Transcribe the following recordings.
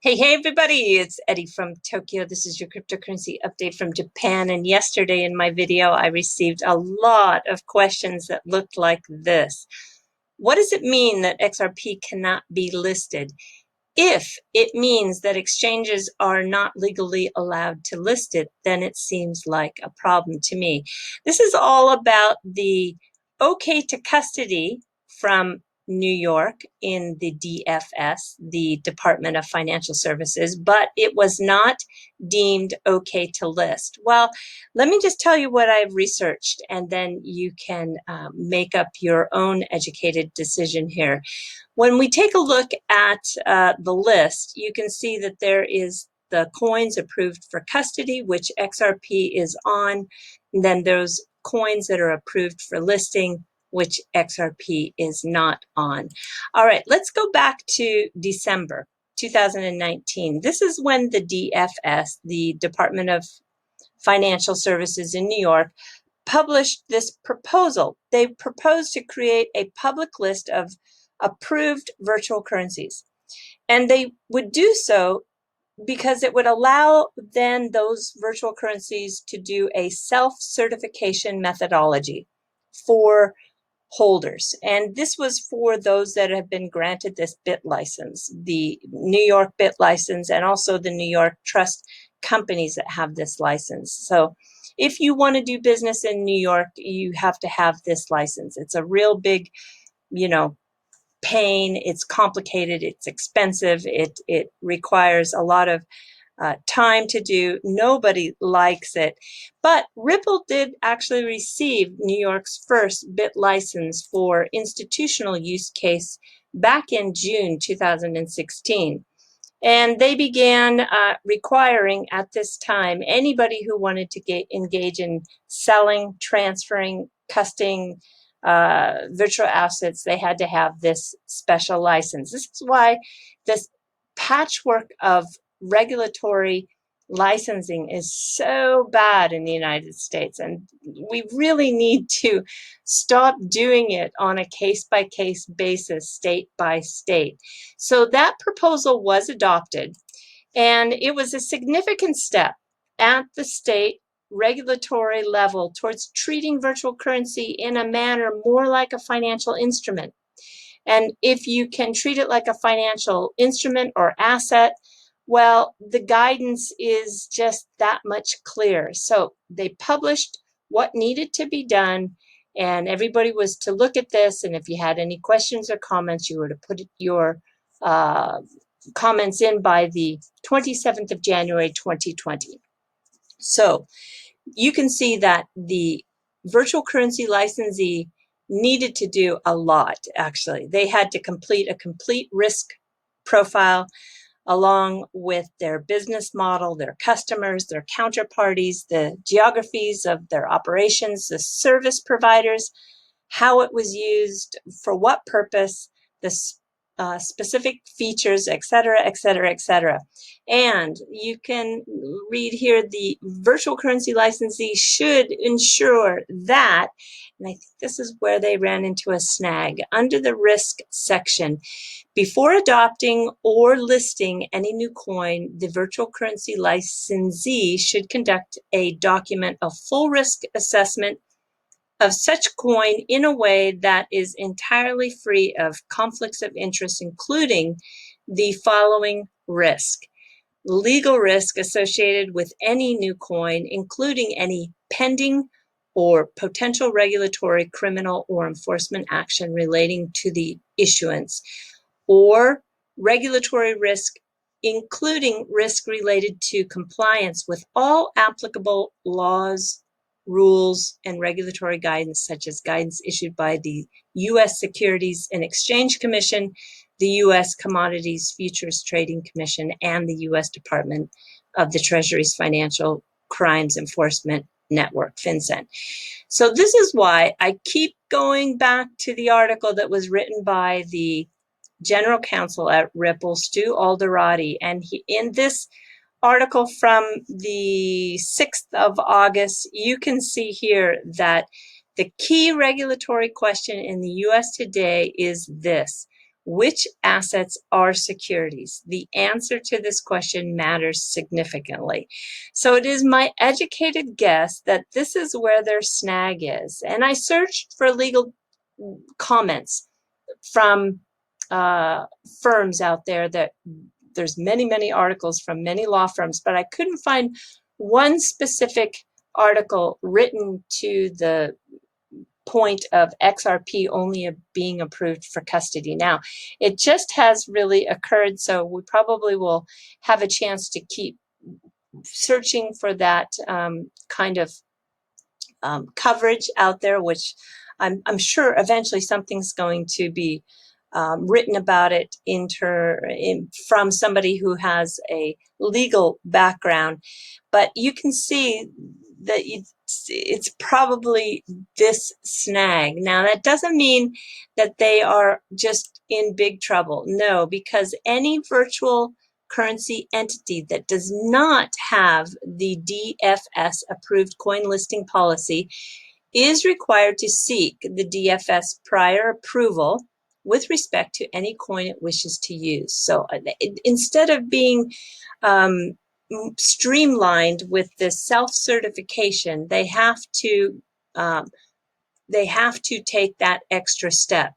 Hey, everybody, it's Eddie from Tokyo. This is your cryptocurrency update from Japan. And yesterday in my video, I received a lot of questions that looked like this. What does it mean that XRP cannot be listed? If it means that exchanges are not legally allowed to list it, then it seems like a problem to me. This is all about the OK to custody from New York in the DFS, the Department of Financial Services, but it was not deemed OK to list. Well, let me just tell you what I've researched, and then you can make up your own educated decision here. When we take a look at the list, you can see that there is the coins approved for custody, which XRP is on, and then those coins that are approved for listing, which XRP is not on. All right, let's go back to December 2019. This is when the DFS, the Department of Financial Services in New York, published this proposal. They proposed to create a public list of approved virtual currencies. And they would do so because it would allow then those virtual currencies to do a self-certification methodology for holders. And this was for those that have been granted this BIT license, the New York BIT license, and also the New York trust companies that have this license. So if you want to do business in New York, you have to have this license. It's a real big, pain. It's complicated. It's expensive. It requires a lot of time to do. Nobody likes it. But Ripple did actually receive New York's first BIT license for institutional use case back in June 2016. And they began requiring at this time anybody who wanted to engage in selling, transferring, custody, virtual assets, they had to have this special license. This is why this patchwork of regulatory licensing is so bad in the United States, and we really need to stop doing it on a case-by-case basis, state by state. So that proposal was adopted, and it was a significant step at the state regulatory level towards treating virtual currency in a manner more like a financial instrument. And if you can treat it like a financial instrument or asset, well, the guidance is just that much clearer. So they published what needed to be done, and everybody was to look at this. And if you had any questions or comments, you were to put your comments in by the 27th of January 2020. So you can see that the virtual currency licensee needed to do a lot, actually. They had to complete a complete risk profile along with their business model, their customers, their counterparties, the geographies of their operations, the service providers, how it was used, for what purpose, the specific features, et cetera, et cetera, et cetera. And you can read here, the virtual currency licensee should ensure that, and I think this is where they ran into a snag, under the risk section, before adopting or listing any new coin, the virtual currency licensee should conduct a document of full risk assessment of such coin in a way that is entirely free of conflicts of interest, including the following risk: legal risk associated with any new coin, including any pending or potential regulatory, criminal, or enforcement action relating to the issuance, or regulatory risk, including risk related to compliance with all applicable laws, rules, and regulatory guidance, such as guidance issued by the U.S. Securities and Exchange Commission, the U.S. Commodities Futures Trading Commission, and the U.S. Department of the Treasury's Financial Crimes Enforcement Network, FinCEN. So this is why I keep going back to the article that was written by the general counsel at Ripple, Stu Alderati, and in this article from the 6th of August, you can see here that the key regulatory question in the U.S. today is this: Which assets are securities? The answer to this question matters significantly. So it is my educated guess that this is where their snag is. And I searched for legal comments from firms out there. That there's many articles from many law firms, but I couldn't find one specific article written to the point of XRP only being approved for custody. Now, it just has really occurred, so we probably will have a chance to keep searching for that kind of coverage out there, which I'm sure eventually something's going to be written about it from somebody who has a legal background. But you can see that it's probably this snag. Now, that doesn't mean that they are just in big trouble. No, because any virtual currency entity that does not have the DFS approved coin listing policy is required to seek the DFS prior approval with respect to any coin it wishes to use. So instead of being streamlined with this self-certification, they have to take that extra step.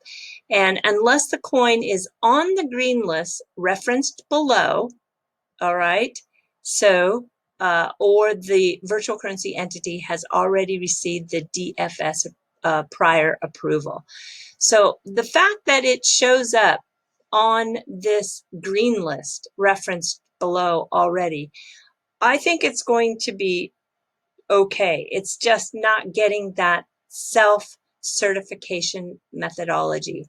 And unless the coin is on the green list referenced below, all right, so or the virtual currency entity has already received the DFS prior approval. So the fact that it shows up on this green list referenced below already, I think it's going to be okay. It's just not getting that self-certification methodology.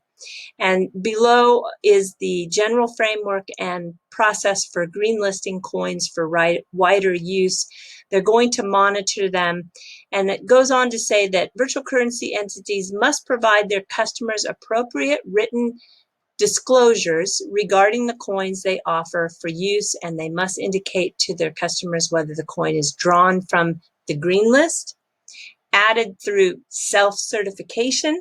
And below is the general framework and process for green listing coins for wider use. They're going to monitor them. And it goes on to say that virtual currency entities must provide their customers appropriate written disclosures regarding the coins they offer for use, and they must indicate to their customers whether the coin is drawn from the green list, added through self-certification,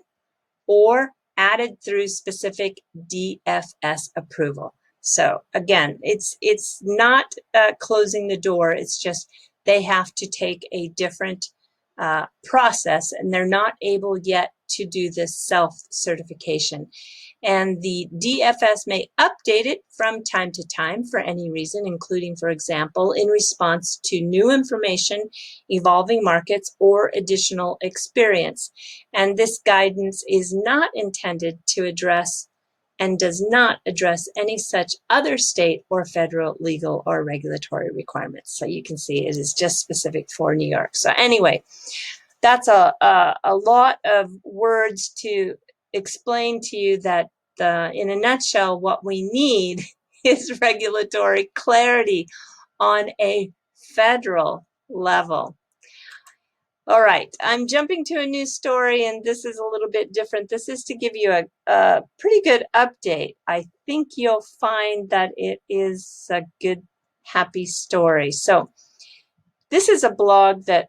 or added through specific DFS approval. So again, it's not closing the door. It's just they have to take a different process, and they're not able yet to do this self-certification. And the DFS may update it from time to time for any reason, including, for example, in response to new information, evolving markets, or additional experience. And this guidance is not intended to address and does not address any such other state or federal legal or regulatory requirements. So you can see it is just specific for New York. So anyway, that's a lot of words to explain to you that in a nutshell, what we need is regulatory clarity on a federal level. All right, I'm jumping to a new story, and this is a little bit different. This is to give you a pretty good update. I think you'll find that it is a good, happy story. So this is a blog that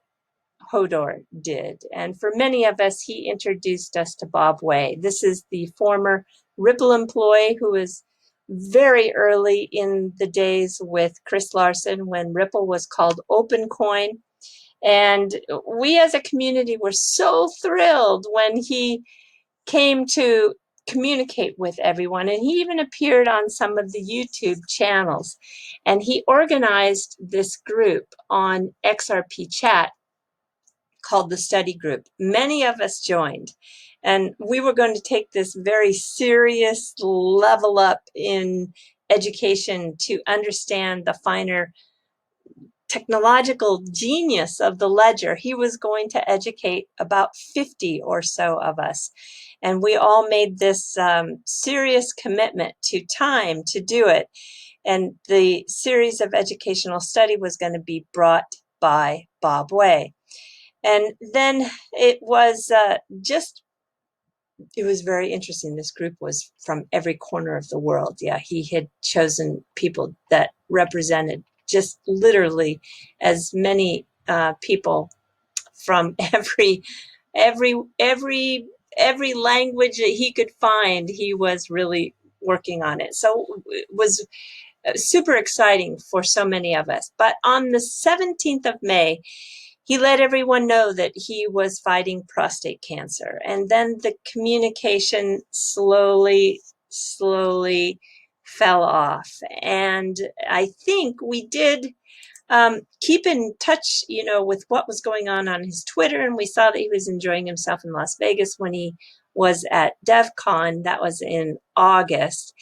Hodor did. And for many of us, he introduced us to Bob Way. This is the former Ripple employee who was very early in the days with Chris Larson when Ripple was called OpenCoin. And we as a community were so thrilled when he came to communicate with everyone. And he even appeared on some of the YouTube channels. And he organized this group on XRP Chat called the study group. Many of us joined, and we were going to take this very serious level up in education to understand the finer technological genius of the ledger. He was going to educate about 50 or so of us, and we all made this serious commitment to time to do it. And the series of educational study was going to be brought by Bob Way. And then it was it was very interesting. This group was from every corner of the world. Yeah, he had chosen people that represented just literally as many people from every language that he could find. He was really working on it. So it was super exciting for so many of us. But on the 17th of May, he let everyone know that he was fighting prostate cancer. And then the communication slowly fell off. And I think we did keep in touch, with what was going on his Twitter. And we saw that he was enjoying himself in Las Vegas when he was at DevCon. That was in August.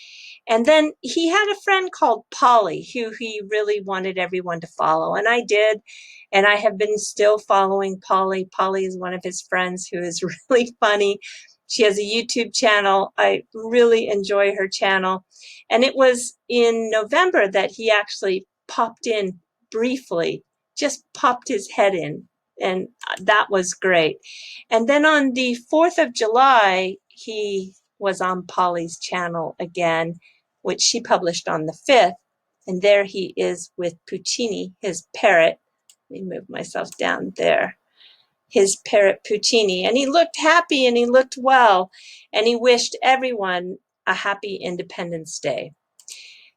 And then he had a friend called Polly who he really wanted everyone to follow. And I did. And I have been still following Polly. Polly is one of his friends who is really funny. She has a YouTube channel. I really enjoy her channel. And it was in November that he actually popped in briefly, just popped his head in. And that was great. And then on the 4th of July, he was on Polly's channel again, which she published on the 5th. And there he is with Puccini, his parrot. Let me move myself down there. His parrot Puccini. And he looked happy and he looked well. And he wished everyone a happy Independence Day.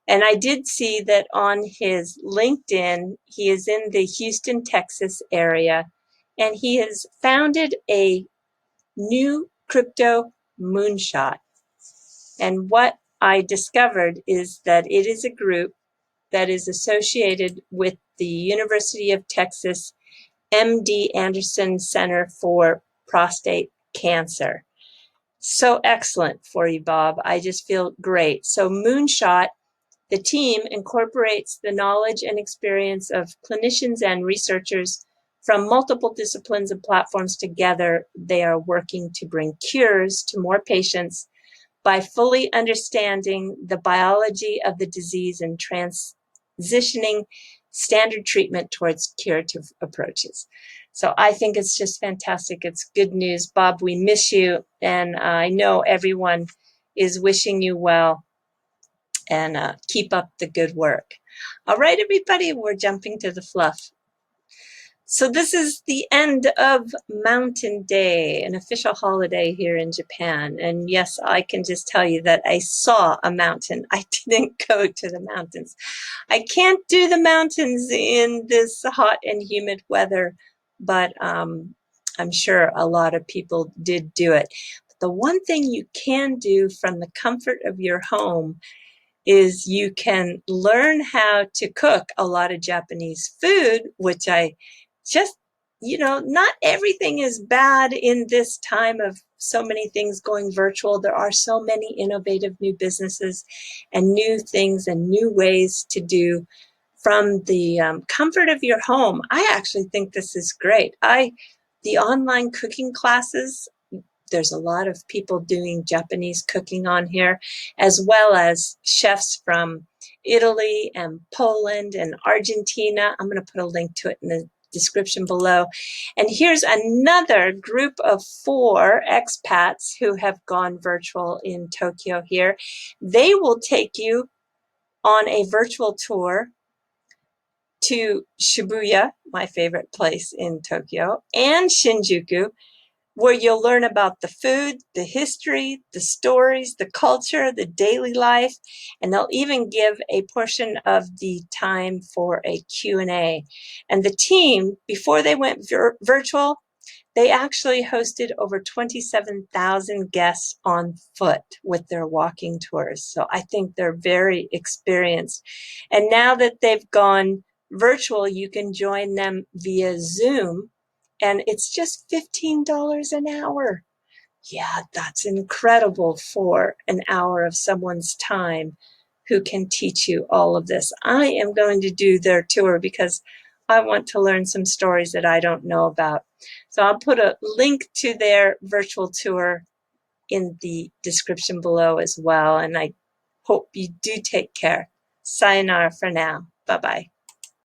And I did see that on his LinkedIn, he is in the Houston, Texas area. And he has founded a new crypto moonshot. And what I discovered is that it is a group that is associated with the University of Texas MD Anderson Center for Prostate Cancer. So excellent for you, Bob. I just feel great. So Moonshot, the team incorporates the knowledge and experience of clinicians and researchers from multiple disciplines and platforms together. They are working to bring cures to more patients by fully understanding the biology of the disease and transitioning standard treatment towards curative approaches. So I think it's just fantastic. It's good news. Bob, we miss you. And I know everyone is wishing you well. And keep up the good work. All right, everybody, we're jumping to the fluff. So this is the end of Mountain Day, an official holiday here in Japan. And yes, I can just tell you that I saw a mountain. I didn't go to the mountains. I can't do the mountains in this hot and humid weather, but I'm sure a lot of people did do it. But the one thing you can do from the comfort of your home is you can learn how to cook a lot of Japanese food, which I just, not everything is bad in this time of so many things going virtual. There are so many innovative new businesses and new things and new ways to do from the comfort of your home. I actually think this is great. The online cooking classes, there's a lot of people doing Japanese cooking on here, as well as chefs from Italy and Poland and Argentina. I'm going to put a link to it in the description below. And here's another group of 4 expats who have gone virtual in Tokyo here. They will take you on a virtual tour to Shibuya, my favorite place in Tokyo, and Shinjuku, where you'll learn about the food, the history, the stories, the culture, the daily life, and they'll even give a portion of the time for a Q&A. And the team, before they went virtual, they actually hosted over 27,000 guests on foot with their walking tours. So I think they're very experienced. And now that they've gone virtual, you can join them via Zoom, and it's just $15 an hour. Yeah, that's incredible for an hour of someone's time who can teach you all of this. I am going to do their tour because I want to learn some stories that I don't know about. So I'll put a link to their virtual tour in the description below as well. And I hope you do take care. Sayonara for now. Bye-bye.